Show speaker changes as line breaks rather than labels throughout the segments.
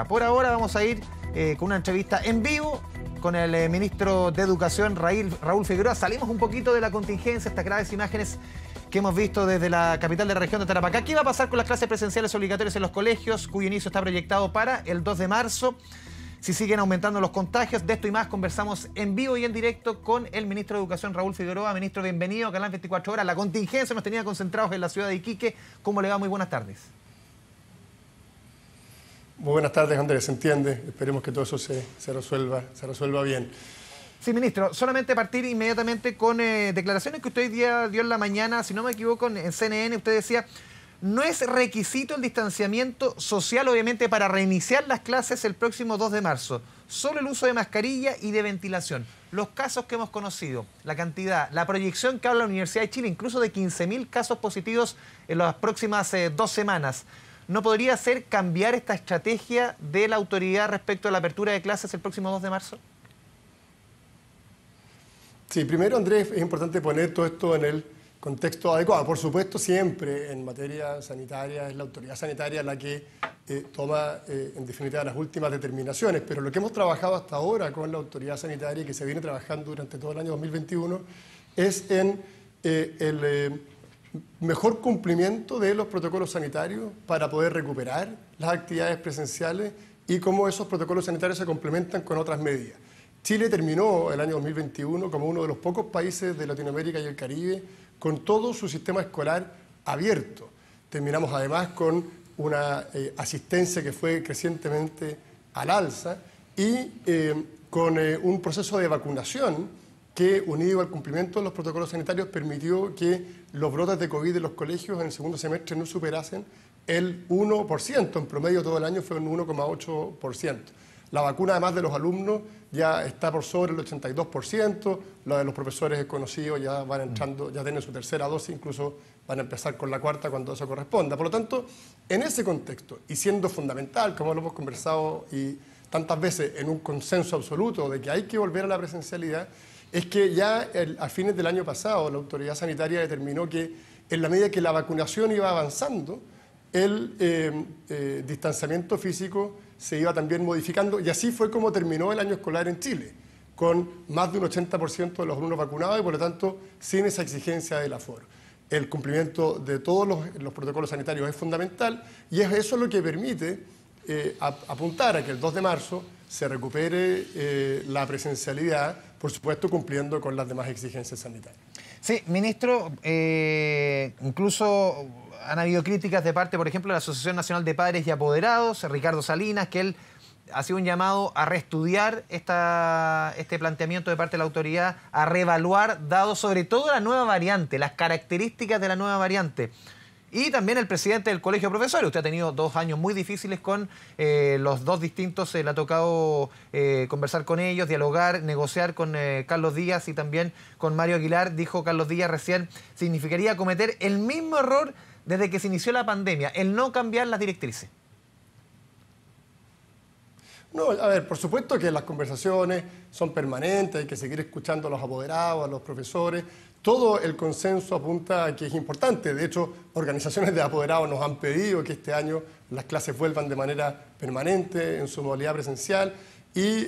Por ahora vamos a ir con una entrevista en vivo con el ministro de Educación, Raúl Figueroa. Salimos un poquito de la contingencia, estas graves imágenes que hemos visto desde la capital de la región de Tarapacá. ¿Qué va a pasar con las clases presenciales obligatorias en los colegios, cuyo inicio está proyectado para el 2 de marzo? Si siguen aumentando los contagios, de esto y más conversamos en vivo y en directo con el ministro de Educación, Raúl Figueroa. Ministro, bienvenido a Canal 24 Horas. La contingencia nos tenía concentrados en la ciudad de Iquique. ¿Cómo le va? Muy buenas tardes.
Muy buenas tardes, Andrés. Se entiende. Esperemos que todo eso se resuelva bien.
Sí, ministro. Solamente partir inmediatamente con declaraciones que usted hoy día dio en la mañana, si no me equivoco, en CNN. Usted decía, no es requisito el distanciamiento social, obviamente, para reiniciar las clases el próximo 2 de marzo. Solo el uso de mascarilla y de ventilación. Los casos que hemos conocido, la cantidad, la proyección que habla la Universidad de Chile, incluso de 15.000 casos positivos en las próximas 2 semanas. ¿No podría ser cambiar esta estrategia de la autoridad respecto a la apertura de clases el próximo 2 de marzo?
Sí, primero, Andrés, es importante poner todo esto en el contexto adecuado. Por supuesto, siempre en materia sanitaria es la autoridad sanitaria la que toma, en definitiva, las últimas determinaciones. Pero lo que hemos trabajado hasta ahora con la autoridad sanitaria y que se viene trabajando durante todo el año 2021 es en el mejor cumplimiento de los protocolos sanitarios para poder recuperar las actividades presenciales y cómo esos protocolos sanitarios se complementan con otras medidas. Chile terminó el año 2021 como uno de los pocos países de Latinoamérica y el Caribe con todo su sistema escolar abierto. Terminamos además con una asistencia que fue crecientemente al alza y con un proceso de vacunación que, unido al cumplimiento de los protocolos sanitarios, permitió que los brotes de COVID en los colegios en el segundo semestre no superasen el 1%. En promedio todo el año fue un 1,8%. La vacuna, además de los alumnos, ya está por sobre el 82%. La de los profesores es conocido, ya van entrando, ya tienen su tercera dosis, incluso van a empezar con la cuarta cuando eso corresponda. Por lo tanto, en ese contexto, y siendo fundamental, como lo hemos conversado y tantas veces, en un consenso absoluto de que hay que volver a la presencialidad, es que ya a fines del año pasado la autoridad sanitaria determinó que en la medida que la vacunación iba avanzando, el distanciamiento físico se iba también modificando, y así fue como terminó el año escolar en Chile, con más de un 80% de los alumnos vacunados y por lo tanto sin esa exigencia del aforo. El cumplimiento de todos los protocolos sanitarios es fundamental y es eso lo que permite apuntar a que el 2 de marzo se recupere la presencialidad, por supuesto cumpliendo con las demás exigencias sanitarias.
Sí, ministro, incluso han habido críticas de parte, por ejemplo, de la Asociación Nacional de Padres y Apoderados, Ricardo Salinas, que él ha sido un llamado a reestudiar este planteamiento de parte de la autoridad, a reevaluar, dado sobre todo la nueva variante, las características de la nueva variante. Y también el presidente del Colegio de Profesores. Usted ha tenido 2 años muy difíciles con los dos distintos. Le ha tocado conversar con ellos, dialogar, negociar con Carlos Díaz y también con Mario Aguilar. Dijo Carlos Díaz recién, significaría cometer el mismo error desde que se inició la pandemia, el no cambiar las directrices.
No, a ver, por supuesto que las conversaciones son permanentes, hay que seguir escuchando a los apoderados, a los profesores. Todo el consenso apunta a que es importante. De hecho, organizaciones de apoderados nos han pedido que este año las clases vuelvan de manera permanente, en su modalidad presencial. Y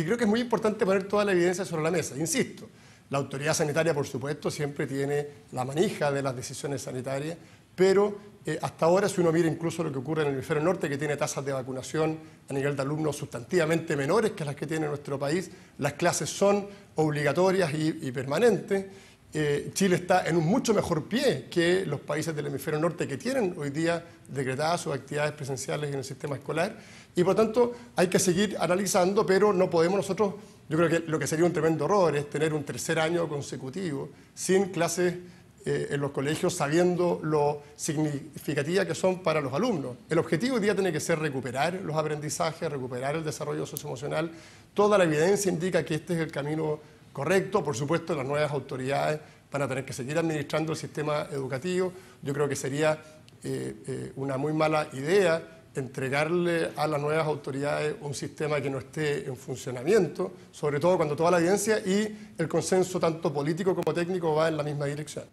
creo que es muy importante poner toda la evidencia sobre la mesa. Insisto, la autoridad sanitaria, por supuesto, siempre tiene la manija de las decisiones sanitarias, pero hasta ahora, si uno mira incluso lo que ocurre en el hemisferio norte, que tiene tasas de vacunación a nivel de alumnos sustantivamente menores que las que tiene nuestro país, las clases son obligatorias y permanentes. Chile está en un mucho mejor pie que los países del hemisferio norte que tienen hoy día decretadas sus actividades presenciales en el sistema escolar. Y por tanto hay que seguir analizando, pero no podemos nosotros, yo creo que lo que sería un tremendo error es tener un tercer año consecutivo sin clases en los colegios, sabiendo lo significativa que son para los alumnos. El objetivo hoy día tiene que ser recuperar los aprendizajes, recuperar el desarrollo socioemocional. Toda la evidencia indica que este es el camino correcto. Por supuesto, las nuevas autoridades van a tener que seguir administrando el sistema educativo. Yo creo que sería una muy mala idea entregarle a las nuevas autoridades un sistema que no esté en funcionamiento, sobre todo cuando toda la evidencia y el consenso tanto político como técnico va en la misma dirección.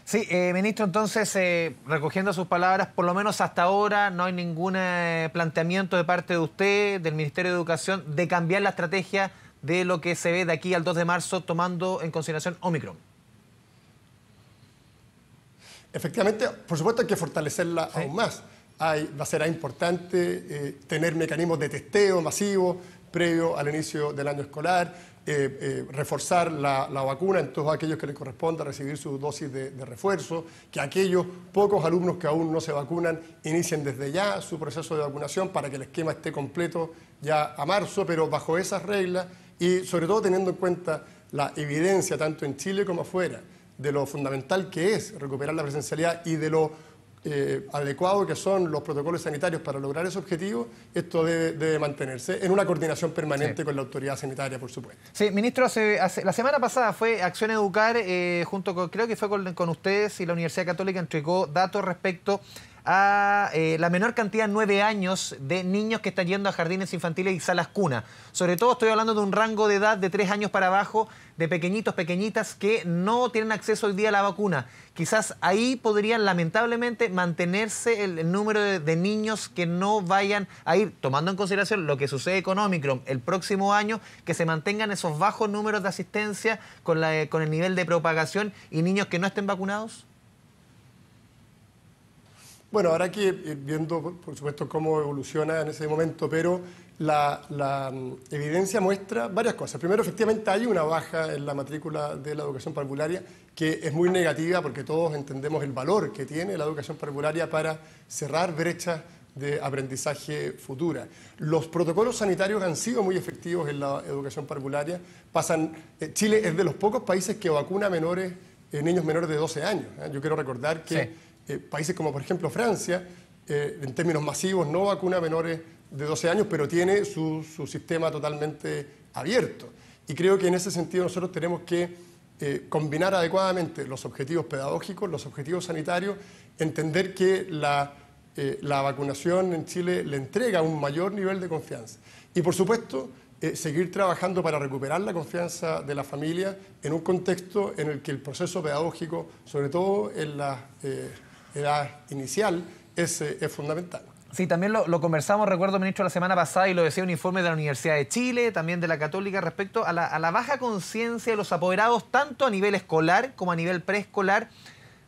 Sí, ministro, entonces, recogiendo sus palabras, por lo menos hasta ahora no hay ningún planteamiento de parte de usted, del Ministerio de Educación, de cambiar la estrategia de lo que se ve de aquí al 2 de marzo, tomando en consideración Omicron.
Efectivamente, por supuesto hay que fortalecerla aún más. Será importante tener mecanismos de testeo masivo previo al inicio del año escolar, reforzar la vacuna en todos aquellos que les corresponda recibir su dosis de refuerzo, que aquellos pocos alumnos que aún no se vacunan inicien desde ya su proceso de vacunación para que el esquema esté completo ya a marzo, pero bajo esas reglas y sobre todo teniendo en cuenta la evidencia tanto en Chile como afuera de lo fundamental que es recuperar la presencialidad y de lo adecuado que son los protocolos sanitarios para lograr ese objetivo, esto debe mantenerse en una coordinación permanente con la autoridad sanitaria, por supuesto.
Sí, ministro, la semana pasada fue Acción Educar, junto con, creo que fue con ustedes y la Universidad Católica, entregó datos respecto a la menor cantidad en 9 años de niños que están yendo a jardines infantiles y salas cuna. Sobre todo estoy hablando de un rango de edad de 3 años para abajo, de pequeñitos, pequeñitas que no tienen acceso hoy día a la vacuna. Quizás ahí podrían lamentablemente mantenerse el número de niños que no vayan a ir, tomando en consideración lo que sucede con Omicron el próximo año, que se mantengan esos bajos números de asistencia con el nivel de propagación y niños que no estén vacunados.
Bueno, habrá que ir viendo, por supuesto, cómo evoluciona en ese momento, pero la evidencia muestra varias cosas. Primero, efectivamente, hay una baja en la matrícula de la educación parvularia que es muy negativa porque todos entendemos el valor que tiene la educación parvularia para cerrar brechas de aprendizaje futura. Los protocolos sanitarios han sido muy efectivos en la educación parvularia. Chile es de los pocos países que vacuna niños menores de 12 años. Yo quiero recordar que... Sí. Países como, por ejemplo, Francia, en términos masivos, no vacuna a menores de 12 años, pero tiene su sistema totalmente abierto. Y creo que en ese sentido nosotros tenemos que combinar adecuadamente los objetivos pedagógicos, los objetivos sanitarios, entender que la vacunación en Chile le entrega un mayor nivel de confianza. Y, por supuesto, seguir trabajando para recuperar la confianza de la familia en un contexto en el que el proceso pedagógico, sobre todo en la edad inicial, es fundamental.
Sí, también lo conversamos, recuerdo, ministro, la semana pasada, y lo decía un informe de la Universidad de Chile, también de la Católica, respecto a la baja conciencia de los apoderados, tanto a nivel escolar como a nivel preescolar,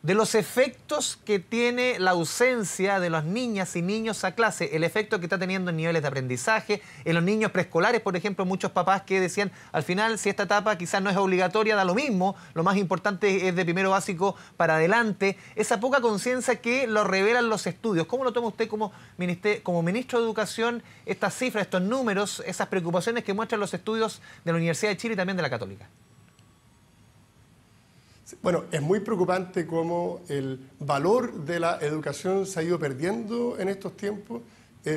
de los efectos que tiene la ausencia de las niñas y niños a clase, el efecto que está teniendo en niveles de aprendizaje, en los niños preescolares, por ejemplo, muchos papás que decían, al final, si esta etapa quizás no es obligatoria, da lo mismo, lo más importante es de primero básico para adelante, esa poca conciencia que lo revelan los estudios. ¿Cómo lo toma usted como ministro de Educación, estas cifras, estos números, esas preocupaciones que muestran los estudios de la Universidad de Chile y también de la Católica?
Bueno, es muy preocupante cómo el valor de la educación se ha ido perdiendo en estos tiempos,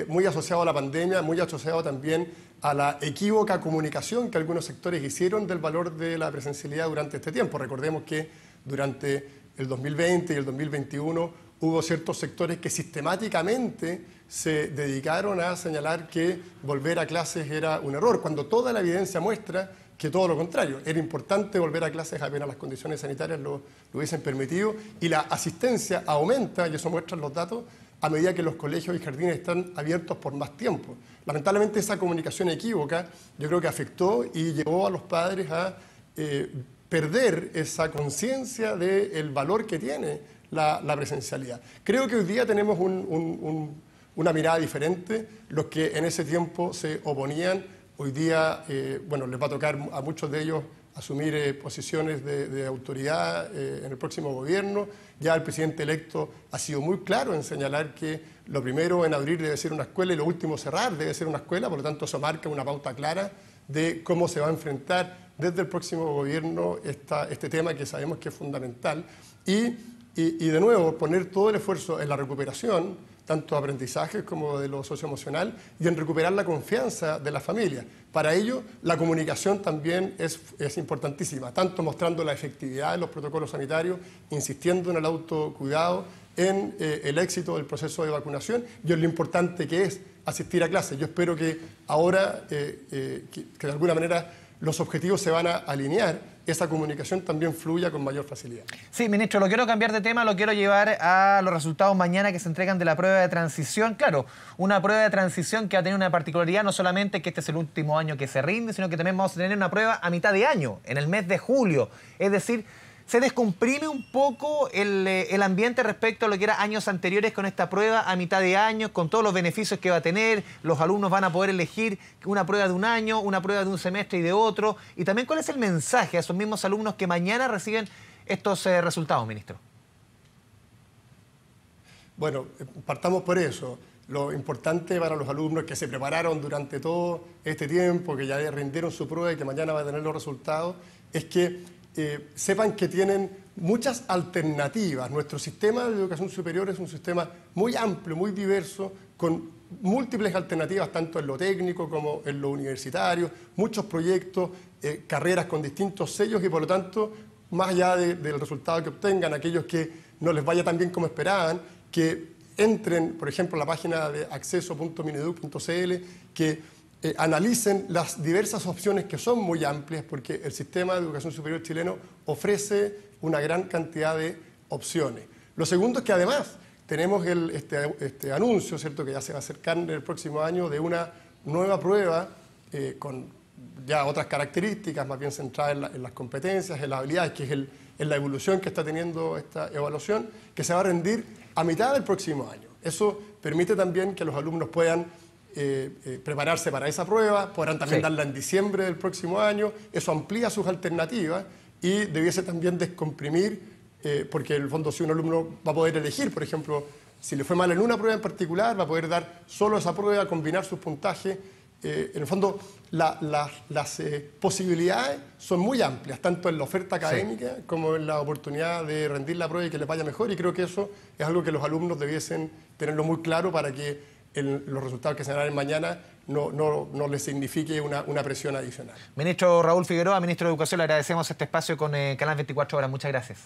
muy asociado a la pandemia, muy asociado también a la equívoca comunicación que algunos sectores hicieron del valor de la presencialidad durante este tiempo. Recordemos que durante el 2020 y el 2021 hubo ciertos sectores que sistemáticamente se dedicaron a señalar que volver a clases era un error, cuando toda la evidencia muestra que todo lo contrario. Era importante volver a clases apenas las condiciones sanitarias lo hubiesen permitido y la asistencia aumenta, y eso muestran los datos, a medida que los colegios y jardines están abiertos por más tiempo. Lamentablemente esa comunicación equívoca yo creo que afectó y llevó a los padres a perder esa conciencia del valor que tiene la presencialidad. Creo que hoy día tenemos una mirada diferente. Los que en ese tiempo se oponían, hoy día, bueno, les va a tocar a muchos de ellos asumir posiciones de autoridad en el próximo gobierno. Ya el presidente electo ha sido muy claro en señalar que lo primero en abrir debe ser una escuela y lo último cerrar debe ser una escuela, por lo tanto eso marca una pauta clara de cómo se va a enfrentar desde el próximo gobierno este tema que sabemos que es fundamental. Y de nuevo, poner todo el esfuerzo en la recuperación, tanto de aprendizajes como de lo socioemocional, y en recuperar la confianza de la familia. Para ello, la comunicación también es importantísima, tanto mostrando la efectividad de los protocolos sanitarios, insistiendo en el autocuidado, en el éxito del proceso de vacunación y en lo importante que es asistir a clases. Yo espero que ahora, que de alguna manera los objetivos se van a alinear esa comunicación también fluya con mayor facilidad.
Sí, ministro, lo quiero cambiar de tema, lo quiero llevar a los resultados mañana que se entregan de la prueba de transición. Claro, una prueba de transición que va a tener una particularidad, no solamente que este es el último año que se rinde, sino que también vamos a tener una prueba a mitad de año, en el mes de julio. Es decir, se descomprime un poco el ambiente respecto a lo que era años anteriores con esta prueba a mitad de año, con todos los beneficios que va a tener. Los alumnos van a poder elegir una prueba de un año, una prueba de un semestre y de otro. Y también, ¿cuál es el mensaje a esos mismos alumnos que mañana reciben estos resultados, ministro?
Bueno, partamos por eso. Lo importante para los alumnos que se prepararon durante todo este tiempo, que ya rindieron su prueba y que mañana va a tener los resultados, es que sepan que tienen muchas alternativas. Nuestro sistema de educación superior es un sistema muy amplio, muy diverso, con múltiples alternativas, tanto en lo técnico como en lo universitario, muchos proyectos, carreras con distintos sellos y, por lo tanto, más allá del resultado que obtengan, aquellos que no les vaya tan bien como esperaban, que entren, por ejemplo, a la página de acceso.mineduc.cl, que analicen las diversas opciones que son muy amplias, porque el sistema de educación superior chileno ofrece una gran cantidad de opciones. Lo segundo es que además tenemos este anuncio, ¿cierto?, que ya se va a acercar en el próximo año, de una nueva prueba con ya otras características, más bien centradas en las competencias, en las habilidades, que es en la evolución que está teniendo esta evaluación, que se va a rendir a mitad del próximo año. Eso permite también que los alumnos puedan prepararse para esa prueba, podrán también darla en diciembre del próximo año. Eso amplía sus alternativas y debiese también descomprimir, porque en el fondo si un alumno va a poder elegir, por ejemplo, si le fue mal en una prueba en particular, va a poder dar solo esa prueba, combinar sus puntajes. En el fondo, las posibilidades son muy amplias, tanto en la oferta académica como en la oportunidad de rendir la prueba y que les vaya mejor, y creo que eso es algo que los alumnos debiesen tenerlo muy claro para que los resultados que se darán mañana no les signifique una presión adicional.
Ministro Raúl Figueroa, ministro de Educación, le agradecemos este espacio con Canal 24 Horas. Muchas gracias.